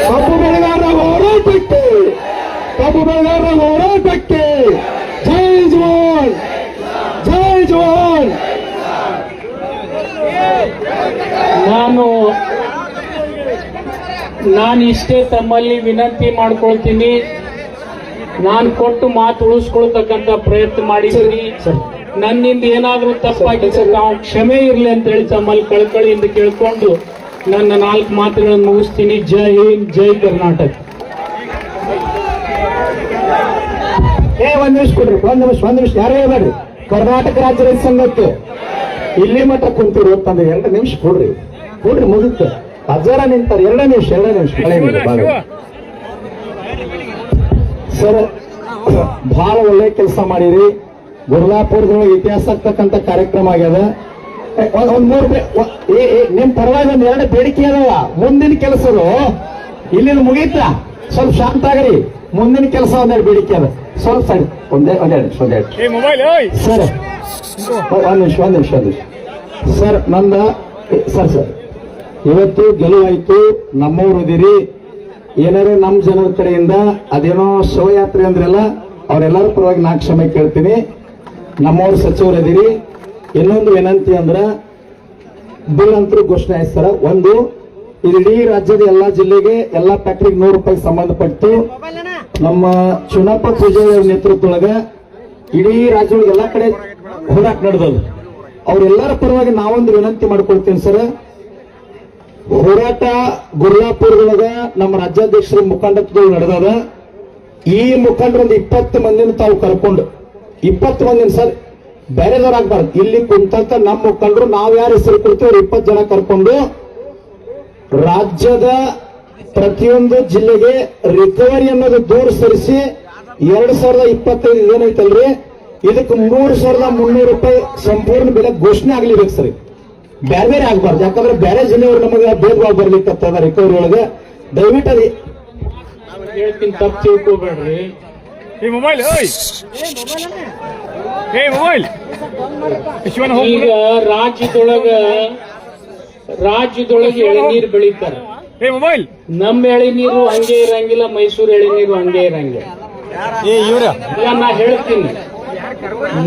ಕಬ್ಬು ಬೆಳೆಗಾರರ ಹೋರಾಟಕ್ಕೆ ಜೈ ಜವಾನ್, ಜೈ ಜವಾನ್. ನಾನು ಇಷ್ಟೇ ತಮ್ಮಲ್ಲಿ ವಿನಂತಿ ಮಾಡ್ಕೊಳ್ತೀನಿ. ನಾನು ಕೊಟ್ಟು ಮಾತು ಉಳಿಸ್ಕೊಳ್ತಕ್ಕಂಥ ಪ್ರಯತ್ನ ಮಾಡಿದ್ದೀನಿ. ನನ್ನಿಂದ ಏನಾದರೂ ತಪ್ಪಾಗಿದ್ದರೆ ನಾವು ಕ್ಷಮೆ ಇರಲಿ ಅಂತ ಹೇಳಿ ತಮ್ಮಲ್ಲಿ ಕಳ್ಕಳಿಯಿಂದ ಕೇಳ್ಕೊಂಡು ನನ್ನ 4 ಮಾತುಗಳನ್ನು ಮುಗಿಸ್ತೀನಿ. ಜೈ ಹಿಂದ್, ಜೈ ಕರ್ನಾಟಕ. ಒಂದ್ ನಿಮಿಷ ಕೊಡ್ರಿ, ಒಂದ್ ನಿಮಿಷ ಯಾರೇ ಹೇಳ್ಬೇಡ್ರಿ. ಕರ್ನಾಟಕ ರಾಜ್ಯ ರೈತ ಸಂಘಕ್ಕೆ ಇಲ್ಲಿ ಮಠ ಕುಂತಿರು ಅಂತಂದ್ರೆ 2 ನಿಮಿಷ ಕೊಡ್ರಿ ಮುಗಿತು. ಹಜಾರ ನಿಂತಾರೆ 2 ನಿಮಿಷ ಸರ್. ಬಹಳ ಒಳ್ಳೆ ಕೆಲಸ ಮಾಡಿರಿ. ಗುರ್ಲಾಪುರದೊಳಗೆ ಇತಿಹಾಸ ಆಗ್ತಕ್ಕಂಥ ಕಾರ್ಯಕ್ರಮ ಆಗ್ಯದ. ಒಂದ್ 3 ನಿಮ್ ಪರವಾಗಿ 2 ಬೇಡಿಕೆ ಅದಾವ. ಮುಂದಿನ ಕೆಲಸಗಳು ಇಲ್ಲಿಂದ ಮುಗೀತ, ಸ್ವಲ್ಪ ಶಾಂತ ಆಗ್ರಿ. ಮುಂದಿನ ಕೆಲಸ 2 ಬೇಡಿಕೆ ಅದ, ಸ್ವಲ್ಪ ಸರಿ. ಒಂದೇ ಸರ್, ಒಂದ್ ನಿಮಿಷ ಸರ್. ನಂದ ಸರ್ ಇವತ್ತು ಗೆಲುವಾಯ್ತು. ನಮ್ಮವ್ರು ಇದಿರಿ. ಏನಾರ ನಮ್ಮ ಜನರ ಕಡೆಯಿಂದ ಅದೇನೋ ಶವಯಾತ್ರೆ ಅಂದ್ರಲ್ಲ, ಅವರೆಲ್ಲರ ಪರವಾಗಿ ನಾ ಕ್ಷಮೆ ಕೇಳ್ತೀನಿ. ನಮ್ಮವ್ರ ಸಚಿವರು ಇದಿರಿ. ಇನ್ನೊಂದು ವಿನಂತಿ ಅಂದ್ರ ಬಿಲ್ ಅಂತರೂ ಘೋಷಣೆ ಆಯ್ತು ಸರ್. ಒಂದು, ಇಡೀ ರಾಜ್ಯದ ಎಲ್ಲಾ ಜಿಲ್ಲೆಗೆ ಎಲ್ಲಾ ಫ್ಯಾಕ್ಟ್ರಿಗೆ 100 ರೂಪಾಯಿ ಸಂಬಂಧಪಟ್ಟು ನಮ್ಮ ಚುನಪ್ಪ ಪೂಜಾರಿ ನೇತೃತ್ವದೊಳಗ ಇಡೀ ರಾಜ್ಯದೊಳಗೆ ಎಲ್ಲಾ ಕಡೆ ಹೋರಾಟ ನಡೆದದು. ಅವರೆಲ್ಲರ ಪರವಾಗಿ ನಾವೊಂದು ವಿನಂತಿ ಮಾಡ್ಕೊಳ್ತೀನಿ ಸರ್. ಹೋರಾಟ ಗುರ್ಲಾಪುರದೊಳಗ ನಮ್ಮ ರಾಜ್ಯಾಧ್ಯಕ್ಷರ ಮುಖಂಡತ್ವಗಳು ನಡೆದದ. ಈ ಮುಖಂಡರೊಂದು 20 ಮಂದಿನ ತಾವು ಕರ್ಕೊಂಡು 20 ಮಂದಿನ ಸರ್, ಬೇರೆದವರಾಗಬಾರ್ದು. ಇಲ್ಲಿ ಕುಂತಂತ ನಮ್ಮ ಮುಖಂಡರು ನಾವು ಯಾರು ಹೆಸರು ಕೊಡ್ತೀವಿ 20 ಜನ ಕರ್ಕೊಂಡು ರಾಜ್ಯದ ಪ್ರತಿಯೊಂದು ಜಿಲ್ಲೆಗೆ ರಿಕವರಿ ಅನ್ನೋದು ದೂರ ಸರಿಸಿ 2025 ಏನೈತಲ್ರಿ, ಇದಕ್ಕೆ 3,300 ರೂಪಾಯಿ ಸಂಪೂರ್ಣ ಬೆಲೆ ಘೋಷಣೆ ಆಗ್ಲಿಬೇಕು ಸರ್. ಬೇರೆ ಬೇರೆ ಆಗ್ಬಾರ್ದು. ಯಾಕಂದ್ರೆ ಬೇರೆ ಜಿಲ್ಲೆಯವರು ನಮಗೆ ಭೇದಭಾವ ಬರ್ಲಿಕ್ಕತ್ತದ ರಿಕವರಿ ಒಳಗೆ. ದಯವಿಟ್ಟು ಅದು ಹೇಳ್ತೀನಿ, ತಪ್ಪು ತಿಳ್ಕೋಬೇಡ್ರಿ. ಈಗ ರಾಜ್ಯದೊಳಗೆ ಎಳೆನೀರು ಬೆಳೀತಾರೆ. ನಮ್ಮ ಎಳೆನೀರು ಹಂಗೆ ಇರಂಗಿಲ್ಲ, ಮೈಸೂರು ಎಳೆನೀರು ಹಂಗೆ ಇರಂಗಿಲ್ಲ. ನಾ ಹೇಳ್ತೀನಿ,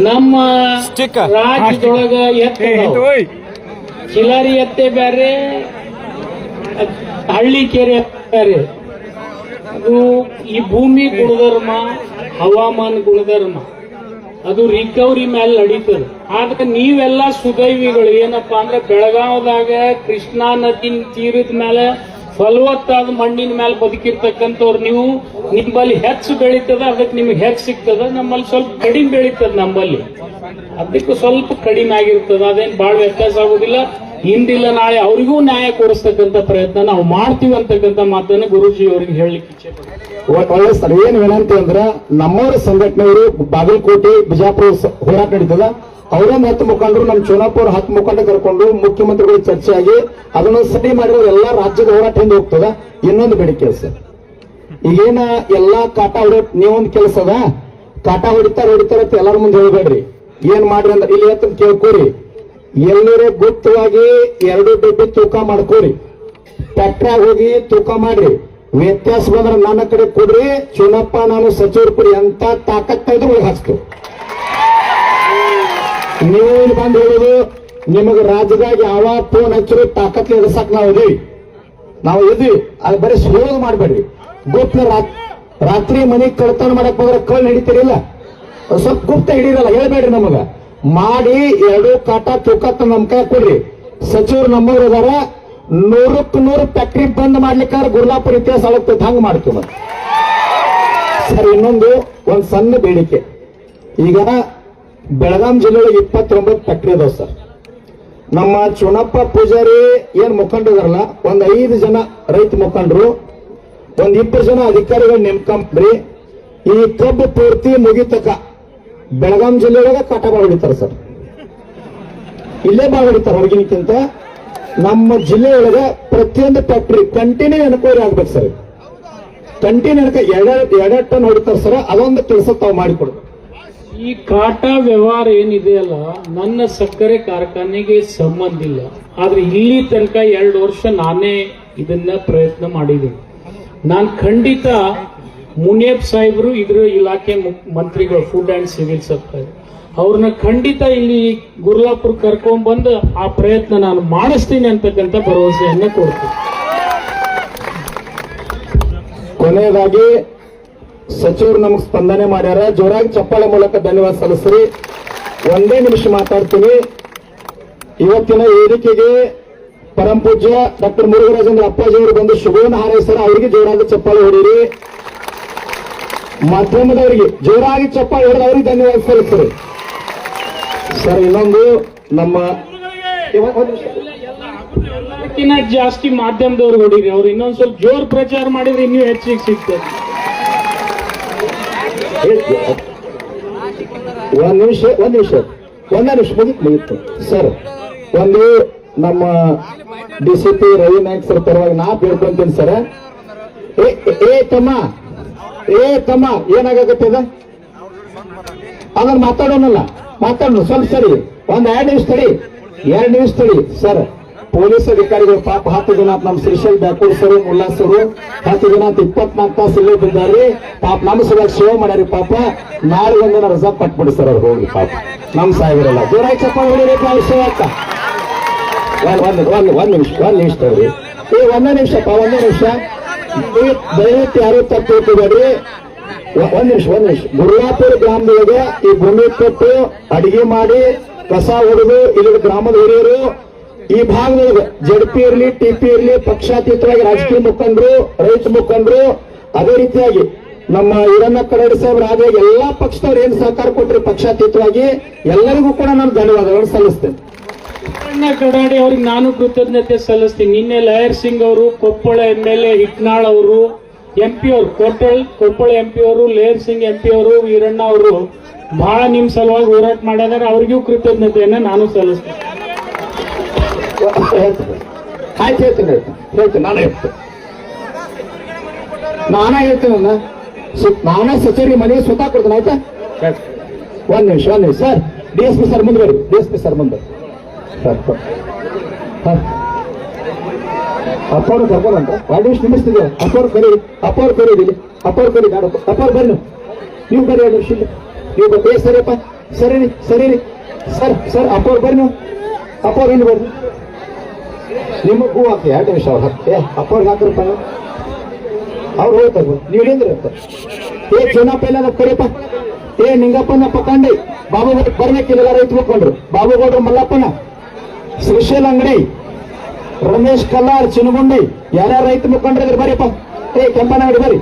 ನಮ್ಮ ರಾಜ್ಯದೊಳಗ ಎತ್ತೆ ಚಿಲಾರಿ ಎತ್ತೆ ಬೇರೆ, ಹಳ್ಳಿ ಕೆರೆ ಬೇರೆ. ಅದು ಈ ಭೂಮಿ ಗುಣಧರ್ಮ, ಹವಾಮಾನ ಗುಣಧರ್ಮ, ಅದು ರಿಕವರಿ ಮೇಲೆ ನಡೀತದೆ. ಆದ್ರೆ ನೀವೆಲ್ಲ ಸುದೈವಿಗಳು. ಏನಪ್ಪಾ ಅಂದ್ರೆ ಬೆಳಗಾವದಾಗ ಕೃಷ್ಣಾ ನದಿ ತೀರದ ಮೇಲೆ ಫಲವತ್ತಾದ ಮಣ್ಣಿನ ಮೇಲೆ ಬದುಕಿರ್ತಕ್ಕಂಥವ್ರು ನೀವು. ನಿಮ್ಮಲ್ಲಿ ಹೆಚ್ಚು ಬೆಳೀತದ, ಅದಕ್ಕೆ ನಿಮ್ಗೆ ಹೆಚ್ಚು ಸಿಗ್ತದ. ನಮ್ಮಲ್ಲಿ ಸ್ವಲ್ಪ ಕಡಿಮೆ ಬೆಳೀತದ, ನಮ್ಮಲ್ಲಿ ಅದಕ್ಕೂ ಸ್ವಲ್ಪ ಕಡಿಮೆ ಆಗಿರ್ತದ. ಅದೇನು ಬಹಳ ವ್ಯತ್ಯಾಸ ಆಗುದಿಲ್ಲ. ಹಿಂದಿಲ್ಲ ನಾಳೆ ಅವರಿಗೂ ನ್ಯಾಯ ಕೊಡಿಸ್ತಕ್ಕಂಥ ಪ್ರಯತ್ನ ನಾವು ಮಾಡ್ತೀವಿ ಅಂತಕ್ಕಂಥ ಮಾತನ್ನ ಗುರೂಜಿ ಅವರಿಗೆ ಹೇಳಲಿಕ್ಕೆ ಇಚ್ಛೆ ಪಡ್ತೀನಿ. ಒಳ್ಳೆ ಸರ್. ಏನ್ ವಿನಂತಿ ಅಂದ್ರ ನಮ್ಮವ್ರ ಸಂಘಟನೆಯವರು ಬಾಗಲಕೋಟೆ ಬಿಜಾಪುರ ಹೋರಾಟ ನಡೀತದ. ಅವರೊಂದು 10 ಮುಖಂಡರು, ನಮ್ಮ ಚುನಾಪುರ 10 ಮುಖಂಡ ಕರ್ಕೊಂಡು ಮುಖ್ಯಮಂತ್ರಿಗಳು ಚರ್ಚೆ ಆಗಿ ಅದನ್ನು ಸರಿ ಮಾಡಿರೋ ಎಲ್ಲಾ ರಾಜ್ಯದ ಹೋರಾಟ ಹಿಂದೆ ಹೋಗ್ತದ. ಇನ್ನೊಂದು ಬೇಡಿಕೆ ಸರ್, ಈಗೇನ ಎಲ್ಲಾ ಕಾಟ ಹೊಡೆ ನೀವೊಂದು ಕೆಲಸ ಅದ, ಕಾಟ ಹೊಡಿತಾರ ಅಂತ ಎಲ್ಲರ ಮುಂದೆ ಹೇಳ್ಬೇಡ್ರಿ. ಏನ್ ಮಾಡ್ರಿ ಅಂದ್ರೆ ಇಲ್ಲಿ ಎತ್ತ ಕೇಳ್ಕೋರಿ. ಎಲ್ಲರೇ ಗುಪ್ತವಾಗಿ 2 ಡಬ್ಬಿ ತೂಕ ಮಾಡ್ಕೋರಿ. ಟ್ರ್ಯಾಕ್ಟರ್ ಹೋಗಿ ತೂಕ ಮಾಡ್ರಿ. ವ್ಯತ್ಯಾಸ ಬಂದ್ರೆ ನನ್ನ ಕಡೆ ಕೊಡ್ರಿ. ಚುನಪ್ಪ ನಾನು ಸಚಿವರು ಕೊಡಿ ಅಂತ ತಾಕತ್ತ ಇದ್ರು ಒಳಗೆ ಹಾಕ್ತೇವೆ. ನೀವು ಇಲ್ಲಿ ಬಂದು ಹೇಳೋದು ನಿಮಗೆ ರಾಜ್ಯದಾಗ ಯಾವ ಫೋನ್ ಹಚ್ಚಿರೋ ತಾಕತ್ ಎದಸಕ್ ನಾವು ಇದೀವಿ. ಅದು ಬರೀ ಹೇಳೋದು ಮಾಡ್ಬೇಡ್ರಿ. ಗುಪ್ತ ರಾತ್ರಿ ಮನೆಗೆ ಕಳ್ತನ ಮಾಡಕ್ ಹೋದ್ರೆ ಕಳ್ಳು ಹಿಡಿತೀರಿಲ್ಲ, ಸ್ವಲ್ಪ ಗುಪ್ತ ಹಿಡಿರಲ್ಲ, ಹೇಳ್ಬೇಡ್ರಿ. ನಮಗ ಮಾಡಿ 2 ಕಾಟ ತೂಕತ್ತ ನಮ್ ಕೈ ಕೊಡ್ರಿ. ಸಚಿವರು ನಮ್ಮವ್ರು ಅದಾರ. 100ಕ್ಕೆ 100 ಫ್ಯಾಕ್ಟ್ರಿ ಬಂದ್ ಮಾಡ್ಲಿಕ್ಕಾದ್ರೆ ಗುರ್ಲಾಪುರ ಇತಿಹಾಸ ಆಗುತ್ತೆ. ಹಂಗ ಮಾಡ್ತೀವಿ ಸರ್. ಇನ್ನೊಂದು ಒಂದ್ ಸಣ್ಣ ಬೇಡಿಕೆ. ಈಗ ಬೆಳಗಾಂ ಜಿಲ್ಲೆಯೊಳಗೆ 29 ಫ್ಯಾಕ್ಟ್ರಿ ಅದಾವ ಸರ್. ನಮ್ಮ ಚುನಪ್ಪ ಪೂಜಾರಿ ಏನ್ ಮುಖಂಡರಲ್ಲ, ಒಂದ್ 5 ಜನ ರೈತ ಮುಖಂಡರು, ಒಂದ್ 20 ಜನ ಅಧಿಕಾರಿಗಳು ನೇಮಕಂಬ್ರಿ. ಈ ಕಬ್ಬು ಪೂರ್ತಿ ಮುಗಿತಕ ಬೆಳಗಾಂ ಜಿಲ್ಲೆಯೊಳಗೆ ಕಾಟ ಬಾಳ ಹೊಡಿತಾರೆ ಸರ್. ಇಲ್ಲೇ ಬಾಳ ಹೊಡಿತಾರೆ ಹೊರಗಿನಕ್ಕಿಂತ. ನಮ್ಮ ಜಿಲ್ಲೆಯೊಳಗೆ ಪ್ರತಿಯೊಂದು ಫ್ಯಾಕ್ಟ್ರಿ ಕಂಟಿನ್ಯೂ ಎನ್ಕ್ವೈರಿ ಆಗ್ಬೇಕು ಸರ್. ಕಂಟಿನ್ಯೂ 2 ಟನ್ ಹೊಡಿತಾರೆ ಸರ್. ಅದೊಂದು ಕೆಲಸ ತಾವು ಮಾಡಿಕೊಡ್ಬೇಕು. ಈ ಕಾಟಾ ವ್ಯವಹಾರ ಏನಿದೆಯಲ್ಲ ನನ್ನ ಸಕ್ಕರೆ ಕಾರ್ಖಾನೆಗೆ ಸಂಬಂಧ ಇಲ್ಲ. ಆದ್ರೆ ಇಲ್ಲಿ ತನಕ 2 ವರ್ಷ ನಾನೇ ಇದನ್ನ ಪ್ರಯತ್ನ ಮಾಡಿದ್ದೀನಿ. ನಾನು ಖಂಡಿತ ಮುನಿಯಪ್ ಸಾಹೇಬರು ಇದ್ರ ಇಲಾಖೆ ಮಂತ್ರಿಗಳು, ಫುಡ್ ಅಂಡ್ ಸಿವಿಲ್ ಸಪ್ಲೈ, ಅವ್ರನ್ನ ಖಂಡಿತ ಇಲ್ಲಿ ಗುರ್ಲಾಪುರ ಕರ್ಕೊಂಡ್ ಬಂದು ಆ ಪ್ರಯತ್ನ ನಾನು ಮಾಡಿಸ್ತೀನಿ ಅಂತಕ್ಕಂಥ ಭರವಸೆಯನ್ನ ಕೊಡ್ತೀನಿ. ಕೊನೆಯದಾಗಿ ಸಚಿವರು ನಮಗೆ ಸ್ಪಂದನೆ ಮಾಡ್ಯಾರ, ಜೋರಾಗಿ ಚಪ್ಪಾಳೆ ಮೂಲಕ ಧನ್ಯವಾದ ಸಲ್ಲಿಸ್ರಿ. ಒಂದೇ ನಿಮಿಷ ಮಾತಾಡ್ತೀನಿ. ಇವತ್ತಿನ ವೇದಿಕೆಗೆ ಪರಂ ಪೂಜ್ಯ ಡಾಕ್ಟರ್ ಮುರುಘರಾಜೇಂದ್ರ ಅಪ್ಪಾಜಿ ಅವರು ಬಂದು ಶುಭವನ್ನು ಹಾರೈಸ್ತಾರೆ. ಅವರಿಗೆ ಜೋರಾಗಿ ಚಪ್ಪಾಳೆ ಹೊಡೀರಿ. ಮಾಧ್ಯಮದವರಿಗೆ ಜೋರಾಗಿ ಚಪ್ಪಾಳೆ ಹೊಡೆದು ಅವರಿಗೆ ಧನ್ಯವಾದ ಸಲ್ಲಿಸ್ರಿ. ಸರ್, ಇನ್ನೊಂದು ನಮ್ಮ ಅದಕ್ಕಿಂತ ಜಾಸ್ತಿ ಮಾಧ್ಯಮದವ್ರು ಹೊಡೀರಿ. ಅವ್ರು ಇನ್ನೊಂದ್ ಸ್ವಲ್ಪ ಜೋರ್ ಪ್ರಚಾರ ಮಾಡಿದ್ರೆ ಇನ್ನೂ ಹೆಚ್ಚಿಗೆ ಸಿಗ್ತದೆ. ಒಂದ್ ನಿಮಿಷ ಮುಗಿತು ಸರ್. ಒಂದು ನಮ್ಮ ಡಿಸಿಪಿ ರವಿ ನಾಯ್ಕ್ ಸರ್ ಪರವಾಗಿ ನಾ ಬೇಡ್ಕೊಂತೀನಿ ಸರ್. ಏ ತಮ್ಮ ಏನಾಗತ್ತದ ಅದನ್ನ ಮಾತಾಡೋಣಲ್ಲ, ಮಾತಾಡೋಣ ಸ್ವಲ್ಪ ಸರಿ. ಒಂದ್ 2 ನಿಮಿಷ ತಡಿ ಸರ್. ಪೊಲೀಸ್ ಅಧಿಕಾರಿಗಳು ಪಾಪ 10 ದಿನ ನಮ್ಮ ಶ್ರೀಶೈಲ್ ಬ್ಯಾಕೂರ್ ಸರ್, ಮುಲ್ಲಾ ಸರ್ 10 ದಿನ 24 ತಾಸು ಇಲ್ಲೇ ಬಿದ್ದಾರ್ರಿ. ಪಾಪ ನಮ್ಮ ಸಲುವಾಗಿ ಸೇವೆ ಮಾಡ್ಯಾರಿ. ಪಾಪ ನಾಳೆ ಒಂದಿನ ರಜಾ ಪಟ್ಬಿಡಿ ಸರ್ ಅವ್ರು ಹೋಗಿ. ಪಾಪ ನಮ್ ಸಾಹೇಬರಲ್ಲ ಜೋರಾಗಿ ಚಪ್ಪಾಳೆ ಹೊಡಿರಿ. ವಿಷಯ ಆಗ್ತ ಒಂದ್ ನಿಮಿಷ ತಡ್ರಿ. ಒಂದೇ ನಿಮಿಷ ದಯವಿಟ್ಟು ಯಾರು ತಪ್ಪು ತಿಳ್ಕೊಬೇಡ್ರಿ. ಒಂದ್ ನಿಮಿಷ. ಗುರ್ಲಾಪುರ ಗ್ರಾಮದೊಳಗೆ ಈ ಭೂಮಿ ಕೊಟ್ಟು ಅಡಿಗೆ ಮಾಡಿ ಕಸ ಹೊಡೆದು ಇಲ್ಲಿ ಗ್ರಾಮದ ಹಿರಿಯರು ಈ ಭಾಗದೊಳಗೆ ಜಡ್ಪಿ ಇರಲಿ, ಟಿಪಿ ಇರಲಿ, ಪಕ್ಷಾತೀತವಾಗಿ ರಾಜಕೀಯ ಮುಖಂಡರು, ರೈತ ಮುಖಂಡರು, ಅದೇ ರೀತಿಯಾಗಿ ನಮ್ಮ ಈರಣ್ಣ ಕಡಾಡಿ ಸಾಹೇಬ್ ಆದಾಗ ಎಲ್ಲಾ ಪಕ್ಷದವ್ರು ಏನು ಸಹಕಾರ ಕೊಟ್ಟರು ಪಕ್ಷಾತೀತವಾಗಿ ಎಲ್ಲರಿಗೂ ಕೂಡ ನಾನು ಧನ್ಯವಾದಗಳನ್ನು ಸಲ್ಲಿಸ್ತೇನೆ. ಈರಣ್ಣ ಕಡಾಡಿ ಅವ್ರಿಗೆ ನಾನು ಕೃತಜ್ಞತೆ ಸಲ್ಲಿಸ್ತೀನಿ. ನಿನ್ನೆ ಲಯರ್ ಸಿಂಗ್ ಅವರು, ಕೊಪ್ಪಳ MLA ಹಿಟ್ನಾಳ್ ಅವರು, MP ಅವರು, ಕೊಪ್ಪಳ MP ಅವರು, ಲೇಯರ್ ಸಿಂಗ್ MP ಅವರು, ಈರಣ್ಣ ಅವರು ಬಹಳ ನಿಮ್ ಸಲುವಾಗಿ ಹೋರಾಟ ಮಾಡಿದಾರೆ. ಅವ್ರಿಗೂ ಕೃತಜ್ಞತೆಯನ್ನ ನಾನು ಸಲ್ಲಿಸ್ತೇನೆ. ಆಯ್ತು, ಹೇಳ್ತೀನಿ. ನಾನೇ ಹೇಳ್ತೇನೆ. ನಾನೇ ಸಚಿವರಿಗೆ ಮನೆಗೆ ಸ್ವತಃ ಕೊಡ್ತೇನೆ. ಆಯ್ತಾ? ಒಂದ್ ನಿಮಿಷ ಸರ್. DSP ಸರ್ ಮುಂದೆ DSP ಸರ್ ಮುಂದೆ ಅಪ್ಪವ್ರು ಕರ್ಕೊಂಡ್ರ 2 ನಿಮಿಷ ನಿಲ್ಲಿಸ್ತಿದ್ದೆ. ಅಪ್ಪವ್ರು ಕರೀರಿ ಅಪ್ಪವ್ರು ಬರ್ರಿ. ನೀವು ಬರ್ರಿ 2 ನಿಮಿಷ ನೀವು ಬರ್ರಿ. ಸರಿಯಪ್ಪ, ಸರಿ ಸರ್ ಅಪ್ಪವ್ರು ಬರ್ರಿ. ನೀವು ಅಪ್ಪವ್ರು ಇಲ್ಲಿ ಬರ್ರಿ. ನಿಮಗೆ ಹೂ ಹಾಕಿ 2 ನಿಮಿಷ ಅವ್ರು ಅಪ್ಪವ್ರಿಗೆ ಹಾಕ್ರಪ್ಪ. ಅವ್ರು ಹೋಗ್ತಾರೆ, ನೀವು ಹೇಳಿದ್ರೆ ಚುನಾಪ ಎಲ್ಲ ಕರಿಯಪ್ಪ. ನಿಂಗಪ್ಪನ ಪಕ್ಕಂಡಿ ಬಾಬುಗೌಡ ಬರ್ಬೇಕಿಲ್ಲ. ರೈತ ಮುಖಂಡ್ರು ಬಾಬುಗೌಡ್ರು, ಮಲ್ಲಪ್ಪನ, ಶ್ರೀಶೈಲ್ ಅಂಗಡಿ, ರಮೇಶ್ ಕಲ್ಲಾರ್, ಚಿನಗುಂಡಿ, ಯಾರ್ಯಾರು ರೈತ ಮುಖಂಡ್ರಿದ್ರೆ ಬರೀಪ್ಪ. ಕೆಂಪನ ಅಂಗಡಿ ಬರ್ರಿ.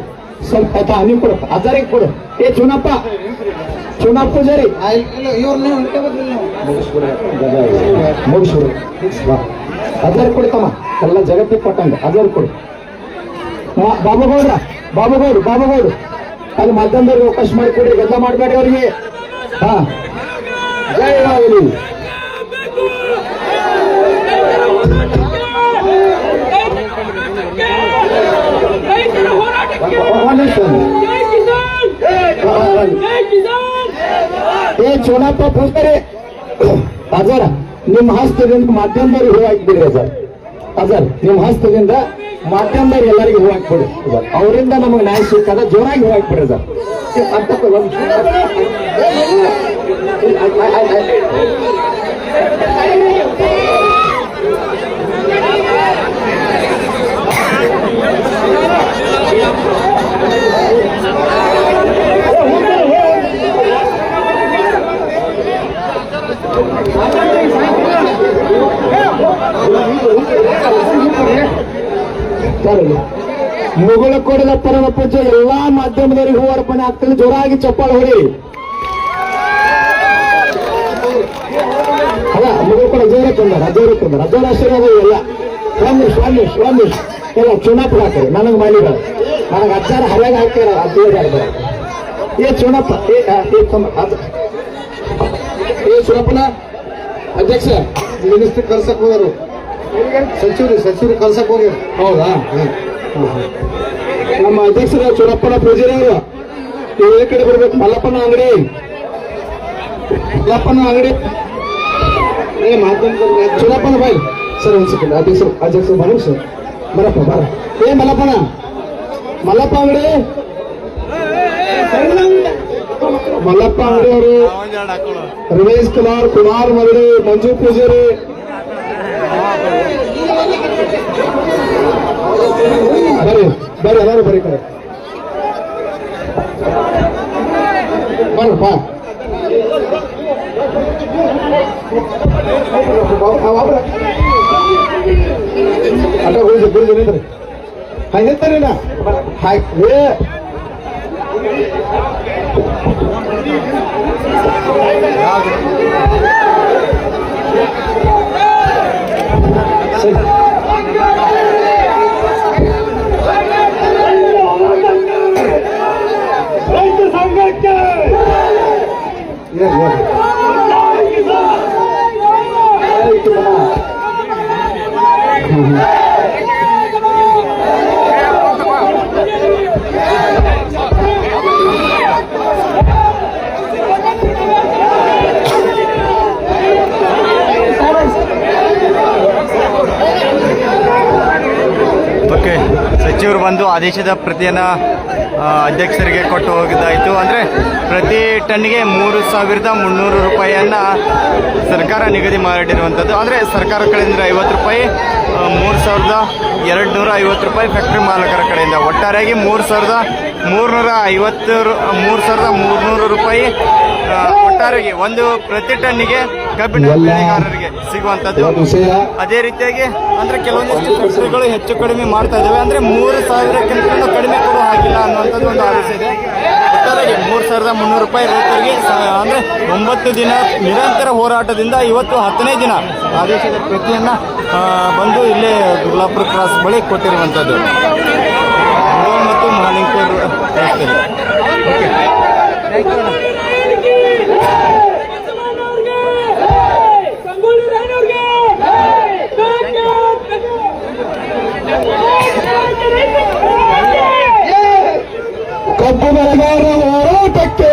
ಸ್ವಲ್ಪ ಆಯ್ತಾ? ನೀವು ಕೊಡಪ್ಪ, ಅಜಾರಿಗೆ ಕೊಡು. ಚುನಪ್ಪ ಪೂಜಾರಿ ಮುಗಿಸ್ಬಿಡು. ಅಜಾರ್ ಕೊಡ್ತಮ್ಮ, ಎಲ್ಲ ಜಗತ್ತಿಗೆ ಕೊಟ್ಟಂಗ ಅಜಾರ್ ಕೊಡು. ಬಾಬುಗೌಡ್ರು ಅಲ್ಲಿ ಮಾಧ್ಯಮದವ್ರಿಗೆ ಅವಕಾಶ ಮಾಡಿಕೊಡಿ. ಗದ್ದಲ ಮಾಡಬೇಡಿ ಅವರಿಗೆ. ಜಯವಾಗಲಿ. ಚೋಣಪ್ಪ ಪೂಜಾರಿ ಅಜಾರ ನಿಮ್ಮ ಹಸ್ತದಿಂದ ಮಾಧ್ಯಮದವ್ರಿಗೆ ಹೂ ಹಾಕಿಬಿಡ್ರಿ. ಅಜಾರ್ ನಿಮ್ಮ ಹಸ್ತದಿಂದ ಮಾಧ್ಯಮದವ್ರು ಎಲ್ಲರಿಗೂ ಹೂ ಹಾಕ್ಬಿಡಿ. ಅವರಿಂದ ನಮಗೆ ನ್ಯಾಯ ಸಿಕ್ಕದ ಜೋರಾಗಿ ಹೂ ಹಾಕ್ಬಿಡ್ರಿ ಸರ್. ಮುಗುಳಕೋಟದ ಪರಮ ಪೂಜೆ ಎಲ್ಲಾ ಮಾಧ್ಯಮದವರಿಗೆ ಹೂ ಅರ್ಪಣೆ ಆಗ್ತದೆ. ಜೋರಾಗಿ ಚಪ್ಪಾಳೆ ಹೊಡಿ. ಅಲ್ಲ ಮುಗುಳಕೋಟ ಜೋರ ತಂದಾರ, ಅಜೋರ ಆಶೀರ್ವಾದ ಎಲ್ಲ. ಒಂದ್ ನಿಮಿಷ ಎಲ್ಲ ಚುನಾಪುರ ಹಾಕ್ತಾರೆ. ನನಗೆ ಮಾಡಿದ ನನಗೆ ಅಜ್ಜಾರ ಹರಿಯಾಗ ಹಾಕ್ಯಾರ. ಚುನಪ್ಪ ಚುನಪ್ಪನ ಅಧ್ಯಕ್ಷ ಮಿನಿಸ್ಟ್ರಿ ಕಳ್ಸಕ್ ಹೋದರು. ಸಚಿವರು ಕಳ್ಸಕ್ ಹೋಗ್ಯಾರ. ಹೌದಾ? ನಮ್ಮ ಅಧ್ಯಕ್ಷರ ಚುನಪ್ಪನ ಪೂಜಾರಿ ಅವರು ಈ ಕಡೆ ಬರ್ಬೇಕು. ಮಲ್ಲಪ್ಪನ ಅಂಗಡಿ ಮಲ್ಲಪ್ಪನ ಅಂಗಡಿ ಚುನಪ್ಪನ ಬಾಯ್ ಸರ್ ಒಂದು ಸೆಕೆಂಡ್ ಅಧ್ಯಕ್ಷ ಬನ್ನಿ ಸರ್ ಬರಪ್ಪ ಬರ ಮಲ್ಲಪ್ಪನ ಮಲ್ಲಪ್ಪ ಅಂಗಡಿ ಮಲ್ಲಪ್ಪ ಅಂಗಡಿ ಅವರು ರಮೇಶ್ ಕುಮಾರ್ ಮಗಡಿ ಮಂಜು ಪೂಜಾರಿ ಬರ್ರಿ ಬರ್ರಿ ಎಲ್ಲರೂ ಬರೀ ಕಡೆ ಬರ್ರಪ್ಪ ಅಡ್ಡ ಗುರುಜಿ ನಿಂತ್ರಿ ಹಾಗೆ ನಿಂತಾರಿ ನಾ ಹಾಗೆ ರೈತ ಸಂಘಕ್ಕೆ ಓಕೆ, ಸಚಿವರು ಬಂದು ಆದೇಶದ ಪ್ರತಿಯನ್ನು ಅಧ್ಯಕ್ಷರಿಗೆ ಕೊಟ್ಟು ಹೋಗಿದ್ದಾಯಿತು. ಅಂದರೆ ಪ್ರತಿ ಟನ್ನಿಗೆ 3,300 ರೂಪಾಯಿಯನ್ನು ಸರ್ಕಾರ ನಿಗದಿ ಮಾಡಿರುವಂಥದ್ದು. ಅಂದರೆ ಸರ್ಕಾರ ಕಡೆಯಿಂದ 50 ರೂಪಾಯಿ, 3,250 ರೂಪಾಯಿ ಫ್ಯಾಕ್ಟ್ರಿ ಮಾಲಕರ ಕಡೆಯಿಂದ, ಒಟ್ಟಾರೆಯಾಗಿ 3,350 ರೂಪಾಯಿ ಒಟ್ಟಾರೆಗೆ ಒಂದು ಪ್ರತಿ ಟನ್ನಿಗೆ ಕಬ್ಬಿಣ ಬೆಳೆಗಾರರಿಗೆ ಸಿಗುವಂಥದ್ದು. ಅದೇ ರೀತಿಯಾಗಿ ಅಂದರೆ ಕೆಲವೊಂದಿಷ್ಟು ಫ್ಯಾಕ್ಟ್ರಿಗಳು ಹೆಚ್ಚು ಕಡಿಮೆ ಮಾಡ್ತಾ ಇದ್ದಾವೆ. ಅಂದರೆ 3,000ಕ್ಕಿಂತ ಕಡಿಮೆ ಕೊಡುವ ಹಾಗಿಲ್ಲ ಅನ್ನುವಂಥದ್ದು ಒಂದು ಆದೇಶ ಇದೆ. ಒಟ್ಟಾರೆಗೆ 3,300 ರೂಪಾಯಿ ರೈತರಿಗೆ ಅಂದರೆ 9 ದಿನ ನಿರಂತರ ಹೋರಾಟದಿಂದ ಇವತ್ತು 10ನೇ ದಿನ ಆದೇಶದ ಪ್ರತಿಯನ್ನು ಬಂದು ಇಲ್ಲೇ ಗುರ್ಲಾಪುರ ಕ್ರಾಸ್ ಬಳಿ ಕೊಟ್ಟಿರುವಂಥದ್ದು ಮತ್ತು ಮಹಾಲಿಂಗಪುರ ರಸ್ತೆಯಲ್ಲಿ. Okay, thank you. ಕಬ್ಬು ಬೆಳೆಗಾರರ ಹೋರಾಟಕ್ಕೆ,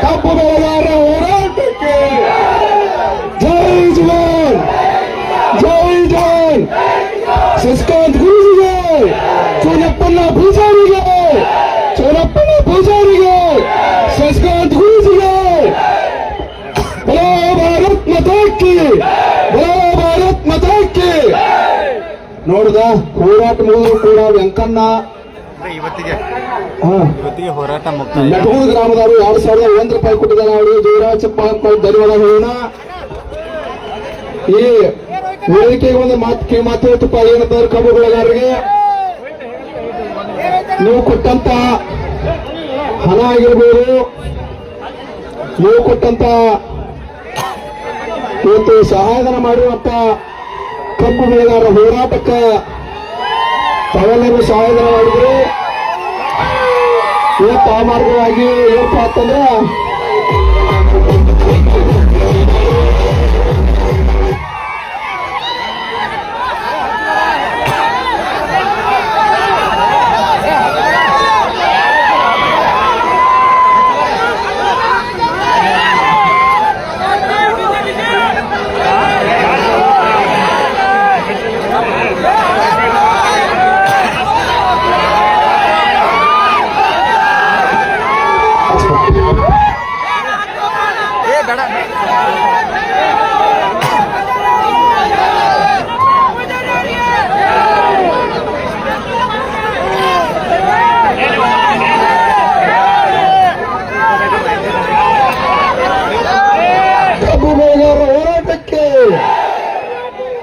ಕಬ್ಬು ಬೆಳೆಗಾರರ ಹೋರಾಟಕ್ಕೆ ಜೈ ಜವಾನ್, ಜೈ ಜವಾನ್. ಶಶಿಕಾಂತ್ ಗುರುಜಿಗೆ, ಚೋನಪ್ಪನ ಪೂಜಾರಿಗೆ, ಚೋನಪ್ಪನ ಪೂಜಾರಿಗೆ, ಶಶಿಕಾಂತ್ ಗುರುಜಿಗೆ ಬಲೋ ಭಾರತ್ ಮಾತಾಕ್ಕೆ, ಬಲೋ ಭಾರತ್ ಮಾತಾಕ್ಕೆ. ನೋಡ್ದ ಹೋರಾಟ ಮುಗಿದ್ರು ಕೂಡ ವೆಂಕಣ್ಣ ಇವತ್ತಿಗೆ ಹೋರಾಟ ಮುಕ್ತ. ನಟಗೂರು ಗ್ರಾಮದವರು 2,001 ರೂಪಾಯಿ ಕೊಟ್ಟಿದ್ದಾರೆ. ಅವರು ಜಯರಾಜ್ ಚಪ್ಪ ಧನ್ಯವಾದ ಹೇಳೋಣ. ಈ ವೇದಿಕೆಗೆ ಒಂದು ಮಾತು ಹೇಳ್ತಪ್ಪ. ಏನಂತಾರೆ ಕಬ್ಬು ಬೆಳೆಗಾರರಿಗೆ ನೀವು ಕೊಟ್ಟಂತ ಹಣ ಆಗಿರ್ಬೋದು, ನೀವು ಕೊಟ್ಟಂತ ಇವತ್ತು ಸಹಾಯಧನ ಮಾಡಿರುವಂತ ಕಬ್ಬು ಬೆಳೆಗಾರರ ಹೋರಾಟಕ್ಕೆ ತಾವೆಲ್ಲರೂ ಸಹಾಯಧನ ಮಾಡಿದ್ರು. ಇವತ್ತು ಆ ಮಾರ್ಗವಾಗಿ ಏನಪ್ಪ ಅಂತಂದ್ರೆ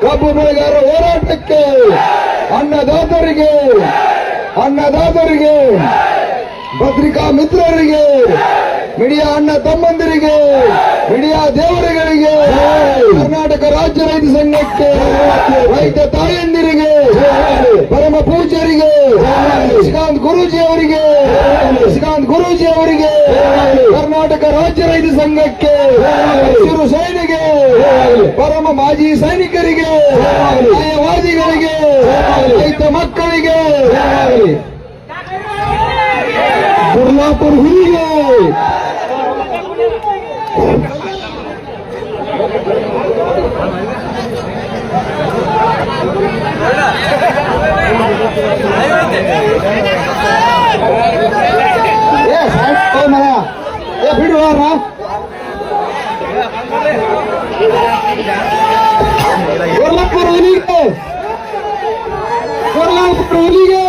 ಕಬ್ಬು ಬೆಳೆಗಾರರ ಹೋರಾಟಕ್ಕೆ, ಅನ್ನದಾತರಿಗೆ, ಭದ್ರಿಕಾ ಮಿತ್ರರಿಗೆ, ಮೀಡಿಯಾ ಅಣ್ಣ ತಮ್ಮಂದಿರಿಗೆ, ಮೀಡಿಯಾ ದೇವರುಗಳಿಗೆ, ಕರ್ನಾಟಕ ರಾಜ್ಯ ರೈತ ಸಂಘಕ್ಕೆ, ರೈತ ತಾಯಂದಿರಿಗೆ, ಪರಮ ಪೂಜ್ಯರಿಗೆ, ಶಶಿಕಾಂತ್ ಗುರೂಜಿ ಅವರಿಗೆ, ಕರ್ನಾಟಕ ರಾಜ್ಯ ರೈತ ಸಂಘಕ್ಕೆ, ಹಸಿರು ಸೇನೆಗೆ, ಪರಮ ಮಾಜಿ ಸೈನಿಕರಿಗೆ, ನ್ಯಾಯವಾದಿಗಳಿಗೆ, ರೈತ ಮಕ್ಕಳಿಗೆ, ಗುರ್ಲಾಪುರ ಹುಲಿಗೆ ಬಿಡುವ ಕೊರ್ಲಾಪುರ ಹುಲಿಗೆ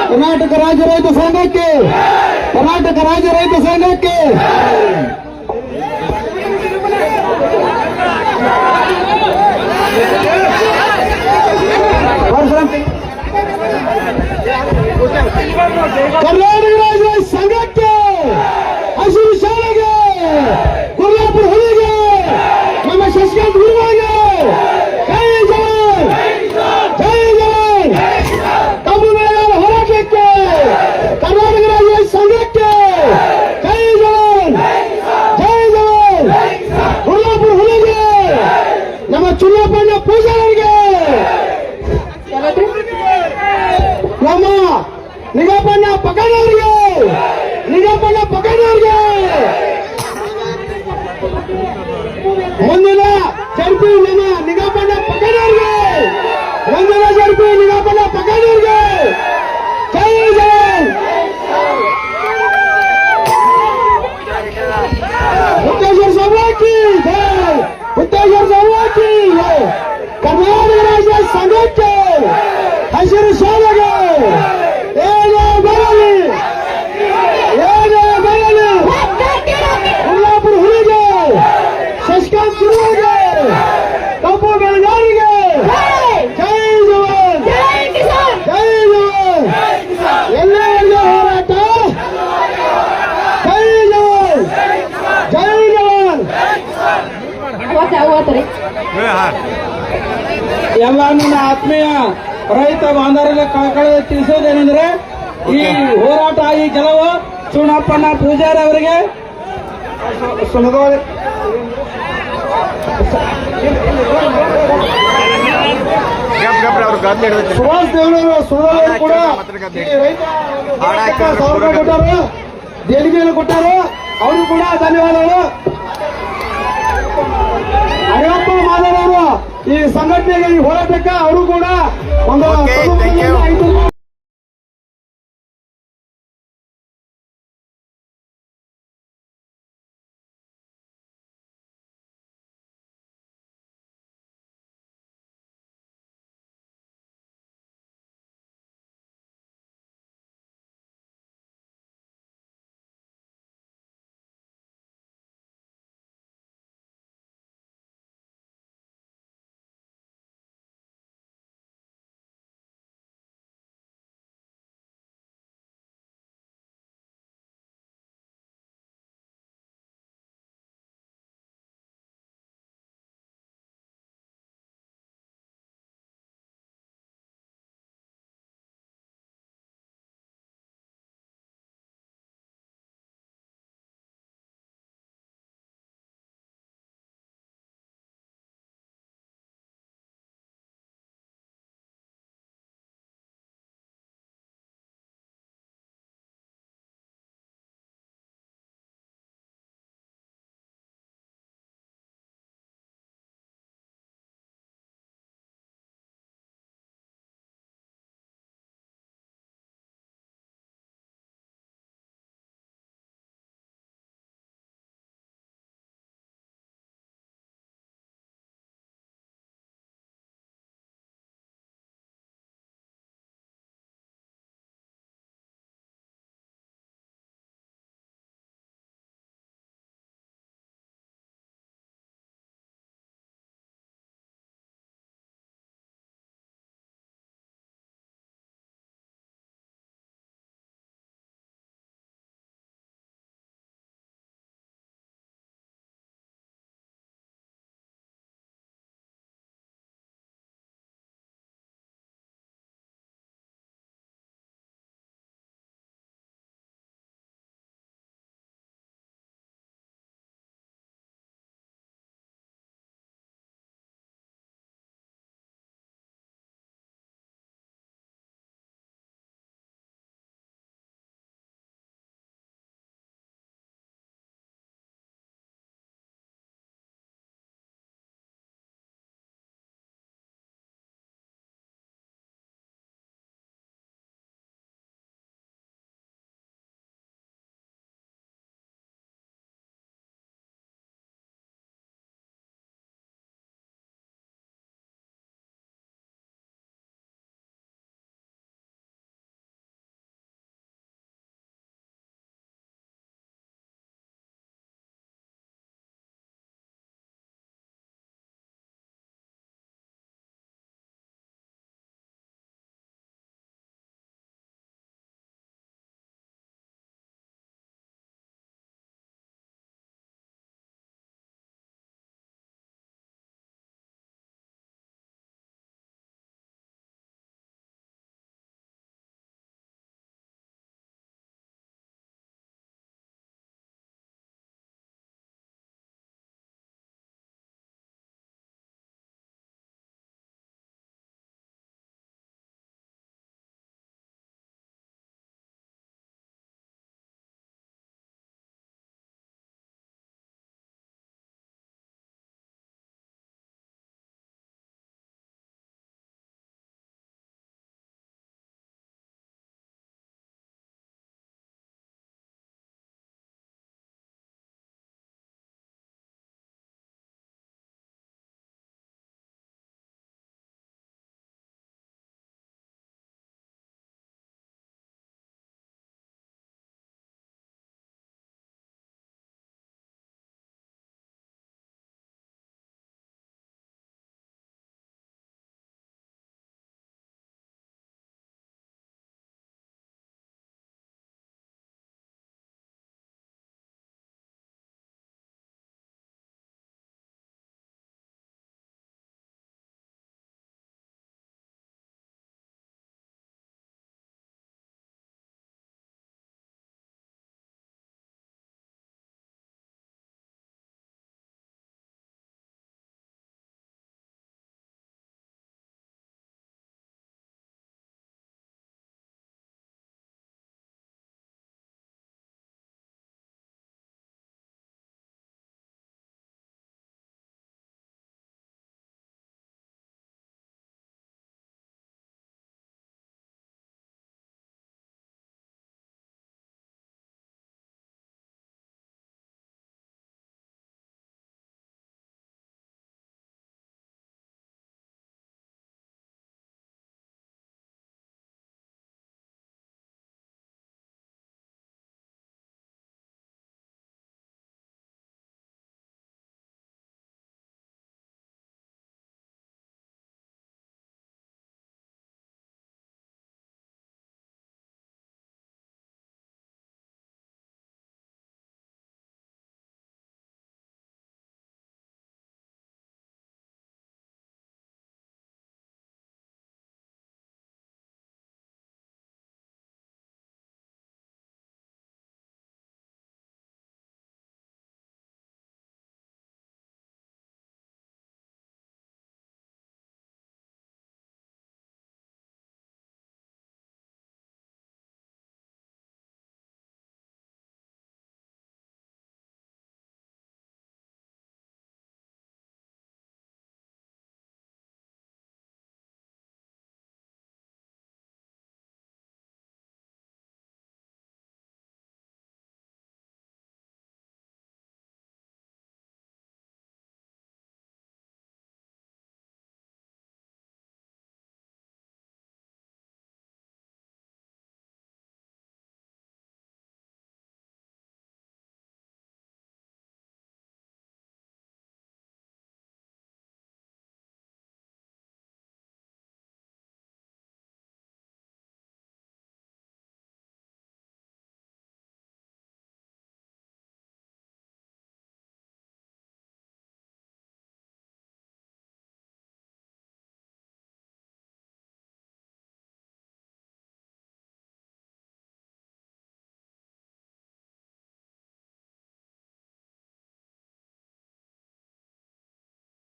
ಕರ್ನಾಟಕ ರಾಜ್ಯ ರೈತ ಸಂಘಕ್ಕೆ ಕರ್ನಾಟಕ ರಾಜ್ಯ ರೈತ ಸಂಘಕ್ಕೆ ಕರ್ನಾಟಕ ರಾಜ್ಯ ರೈತ ಸಂಘಕ್ಕೆ ಹಸಿರು ಶಾಲೆಗೆ ಕೊಲ್ಲಾಪುರ ಹುಲಿಗೆ ನಮ್ಮ ಶಶಿಕಾಂತ್ ಗುರುವಾಗೆ ಜೈ ಜವಾನ್ ಜೈ ಜವಾನ್ ಕಬ್ಬು ಬೆಳೆಗಾರ ಹೋರಾಟಕ್ಕೆ ಕರ್ನಾಟಕ ರಾಜ್ಯ ಸಂಘಕ್ಕೆ ಜೈ ಜವಾನ್ ಜೈ ಜವಾನ್ ಕೊಲ್ಲಾಪುರ ಹುಲಿಗೆ ನಮ್ಮ ಚುನಾಪಣ್ಣ ಪೂಜಾರಿಗೆ ನಮ್ಮ ನಿಗಪ್ಪಣ್ಣ ಪಕಡವ್ರಿಗೆ ನಿಗಪ್ಪಣ್ಣ ಪಕಡವ್ರಿಗೆ ಮುಂದಿನ ಜಡ್ಪಿ ನಮ್ಮ ನಿಗಪ್ಪಣ್ಣ ಪಕಡವ್ರಿಗೆ ಮುಂದಿನ ಜಡ್ಪಿ ನಿಗಪ್ಪಣ್ಣ ಪಕಡವ್ರಿಗೆ ಜೈ ಜವಾನ್ ಹುತ್ತೇಶ್ವರ ಸೌಹಾಕಿ ಜೈ ಹುತ್ತೇಶ್ವರ ಸೌಹಾಕಿ ಕರ್ನಾಟಕ ರಾಜ್ಯ ಸಂಘಕ್ಕೆ ಹಸಿರು ಶಾಲೆಗೆ ಏನೇ ಬರಲಿ ಕೊಲ್ಲಾಪುರ ಹುಲಿಗೆ ಶಶಿಕಾಂತ್ ಗುರುವಿಗೆ ಕಬ್ಬು ಬೆಳೆಗಾರರಿಗೆ ಜೈ ಜವಾನ್ ಜೈ ಜವಾನ್ ಎಲ್ಲೆವರೆಗೆ ಹೋರಾಟ ಜೈ ಜವಾನ್ ಜೈ ಜವಾನ್ ಎಲ್ಲ ನನ್ನ ಆತ್ಮೀಯ ರೈತ ಬಾಂಧವರಿಗೆ ಕಳಕಳಿ ತಿಳಿಸೋದೇನೆಂದ್ರೆ ಈ ಹೋರಾಟ ಈ ಗೆಲುವು ಚುನಾಪಣ್ಣ ಪೂಜಾರಿ ಅವರಿಗೆ ಸುಭಾಷ್ ದೇವರವರು ಸುಧಾ ಕೂಡ ಈ ರೈತ ಕೊಟ್ಟಾರು ದೇಣಿಗೆಯನ್ನು ಕೊಟ್ಟಾರು ಅವರು ಕೂಡ ಧನ್ಯವಾದಗಳು. ಅಯ್ಯಪ್ಪ ಮಾಧವ್ ಅವರು ಈ ಸಂಘಟನೆಗೆ ಈ ಹೋರಾಟಕ್ಕೆ ಅವರು ಕೂಡ ಒಂದು Okay, thank you.